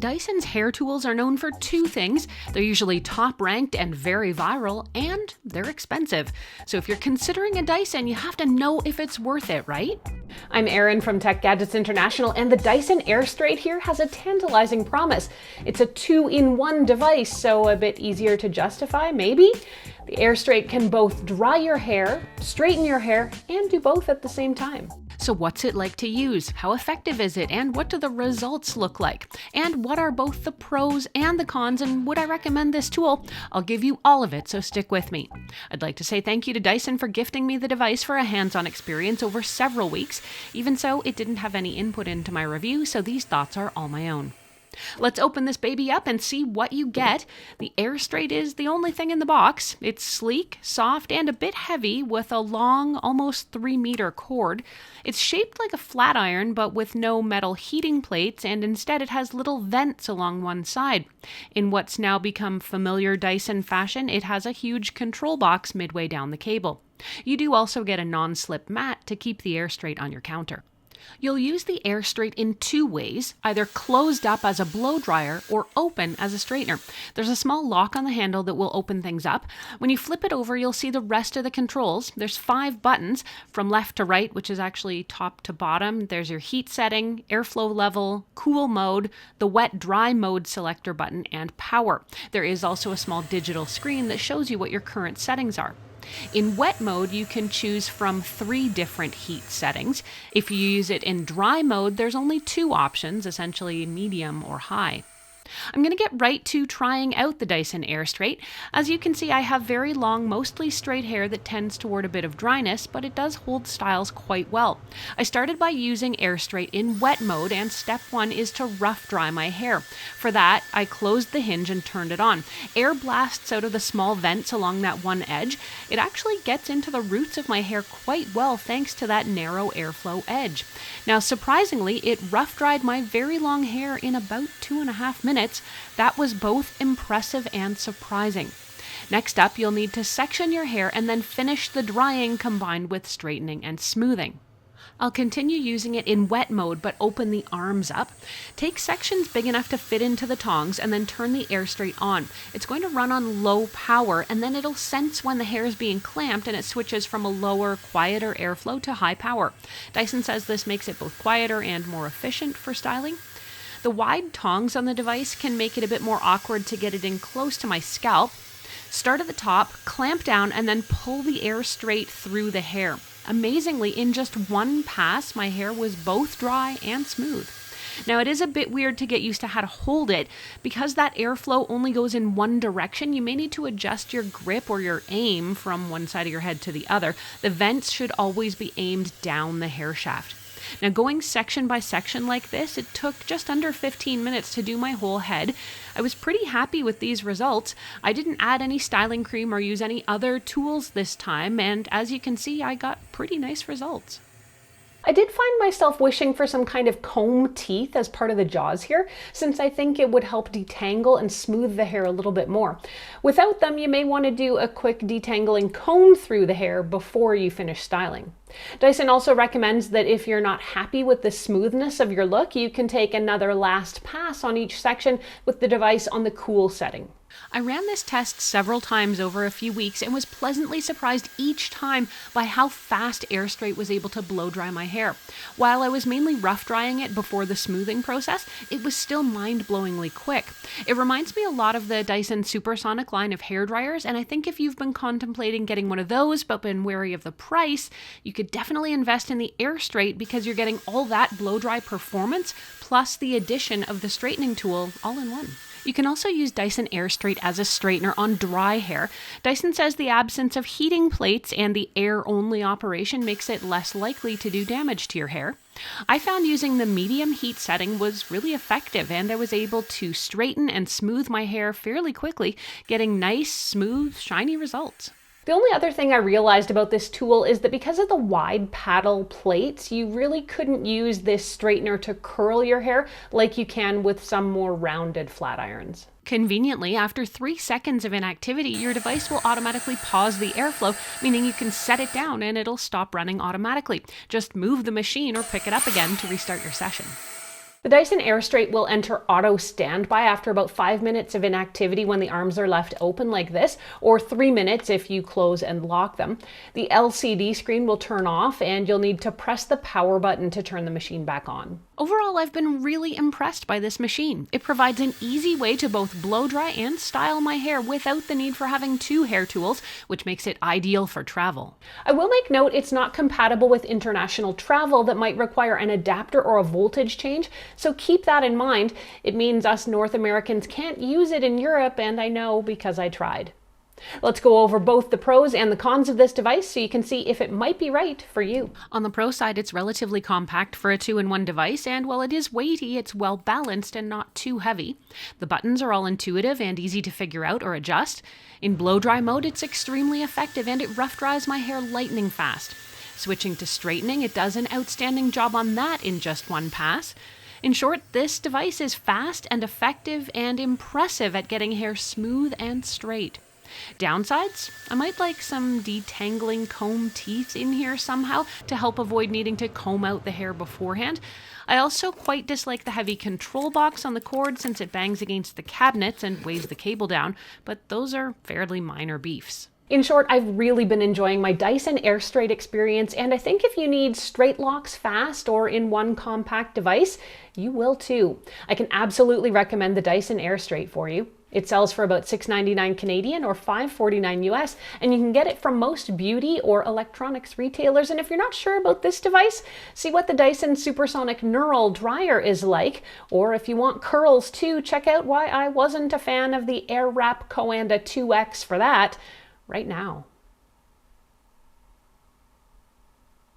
Dyson's hair tools are known for two things. They're usually top-ranked and very viral, and they're expensive. So if you're considering a Dyson, you have to know if it's worth it, right? I'm Erin from Tech Gadgets International, and the Dyson AirStrait here has a tantalizing promise. It's a two-in-one device, so a bit easier to justify, maybe? The AirStrait can both dry your hair, straighten your hair, and do both at the same time. So what's it like to use? How effective is it? And what do the results look like? And what are both the pros and the cons? And would I recommend this tool? I'll give you all of it, so stick with me. I'd like to say thank you to Dyson for gifting me the device for a hands-on experience over several weeks. Even so, it didn't have any input into my review, so these thoughts are all my own. Let's open this baby up and see what you get. The AirStrait is the only thing in the box. It's sleek, soft, and a bit heavy with a long, almost 3-meter cord. It's shaped like a flat iron, but with no metal heating plates, and instead it has little vents along one side. In what's now become familiar Dyson fashion, it has a huge control box midway down the cable. You do also get a non-slip mat to keep the AirStrait on your counter. You'll use the AirStrait in two ways, either closed up as a blow dryer or open as a straightener. There's a small lock on the handle that will open things up. When you flip it over, you'll see the rest of the controls. There's 5 buttons from left to right, which is actually top to bottom. There's your heat setting, airflow level, cool mode, the wet-dry mode selector button, and power. There is also a small digital screen that shows you what your current settings are. In wet mode, you can choose from 3 different heat settings. If you use it in dry mode, there's only 2 options, essentially medium or high. I'm going to get right to trying out the Dyson AirStrait. As you can see, I have very long, mostly straight hair that tends toward a bit of dryness, but it does hold styles quite well. I started by using AirStrait in wet mode, and step 1 is to rough dry my hair. For that, I closed the hinge and turned it on. Air blasts out of the small vents along that one edge. It actually gets into the roots of my hair quite well thanks to that narrow airflow edge. Now, surprisingly, it rough dried my very long hair in about 2.5 minutes. That was both impressive and surprising. Next up, you'll need to section your hair and then finish the drying combined with straightening and smoothing. I'll continue using it in wet mode, but open the arms up. Take sections big enough to fit into the tongs and then turn the AirStrait on. It's going to run on low power, and then it'll sense when the hair is being clamped and it switches from a lower, quieter airflow to high power. Dyson says this makes it both quieter and more efficient for styling. The wide tongs on the device can make it a bit more awkward to get it in close to my scalp. Start at the top, clamp down, and then pull the AirStrait through the hair. Amazingly, in just one pass, my hair was both dry and smooth. Now, it is a bit weird to get used to how to hold it. Because that airflow only goes in one direction, you may need to adjust your grip or your aim from one side of your head to the other. The vents should always be aimed down the hair shaft. Now, going section by section like this, it took just under 15 minutes to do my whole head. I was pretty happy with these results. I didn't add any styling cream or use any other tools this time, and as you can see, I got pretty nice results. I did find myself wishing for some kind of comb teeth as part of the jaws here, since I think it would help detangle and smooth the hair a little bit more. Without them, you may want to do a quick detangling comb through the hair before you finish styling. Dyson also recommends that if you're not happy with the smoothness of your look, you can take another last pass on each section with the device on the cool setting. I ran this test several times over a few weeks and was pleasantly surprised each time by how fast AirStrait was able to blow dry my hair. While I was mainly rough drying it before the smoothing process, it was still mind-blowingly quick. It reminds me a lot of the Dyson Supersonic line of hair dryers, and I think if you've been contemplating getting one of those but been wary of the price, you could definitely invest in the AirStrait because you're getting all that blow dry performance plus the addition of the straightening tool all in one. You can also use Dyson AirStrait as a straightener on dry hair. Dyson says the absence of heating plates and the air-only operation makes it less likely to do damage to your hair. I found using the medium heat setting was really effective, and I was able to straighten and smooth my hair fairly quickly, getting nice, smooth, shiny results. The only other thing I realized about this tool is that because of the wide paddle plates, you really couldn't use this straightener to curl your hair like you can with some more rounded flat irons. Conveniently, after 3 seconds of inactivity, your device will automatically pause the airflow, meaning you can set it down and it'll stop running automatically. Just move the machine or pick it up again to restart your session. The Dyson AirStrait will enter auto standby after about 5 minutes of inactivity when the arms are left open like this, or 3 minutes if you close and lock them. The LCD screen will turn off and you'll need to press the power button to turn the machine back on. Overall, I've been really impressed by this machine. It provides an easy way to both blow dry and style my hair without the need for having two hair tools, which makes it ideal for travel. I will make note it's not compatible with international travel that might require an adapter or a voltage change, so keep that in mind. It means us North Americans can't use it in Europe, and I know because I tried. Let's go over both the pros and the cons of this device so you can see if it might be right for you. On the pro side, it's relatively compact for a 2-in-1 device, and while it is weighty, it's well balanced and not too heavy. The buttons are all intuitive and easy to figure out or adjust. In blow dry mode, it's extremely effective and it rough dries my hair lightning fast. Switching to straightening, it does an outstanding job on that in just one pass. In short, this device is fast and effective and impressive at getting hair smooth and straight. Downsides? I might like some detangling comb teeth in here somehow to help avoid needing to comb out the hair beforehand. I also quite dislike the heavy control box on the cord since it bangs against the cabinets and weighs the cable down, but those are fairly minor beefs. In short, I've really been enjoying my Dyson AirStrait experience, and I think if you need straight locks fast or in one compact device, you will too. I can absolutely recommend the Dyson AirStrait for you. It sells for about $6.99 Canadian or $5.49 US, and you can get it from most beauty or electronics retailers. And if you're not sure about this device, see what the Dyson Supersonic Neural Dryer is like. Or if you want curls too, check out why I wasn't a fan of the Airwrap Coanda 2X for that right now.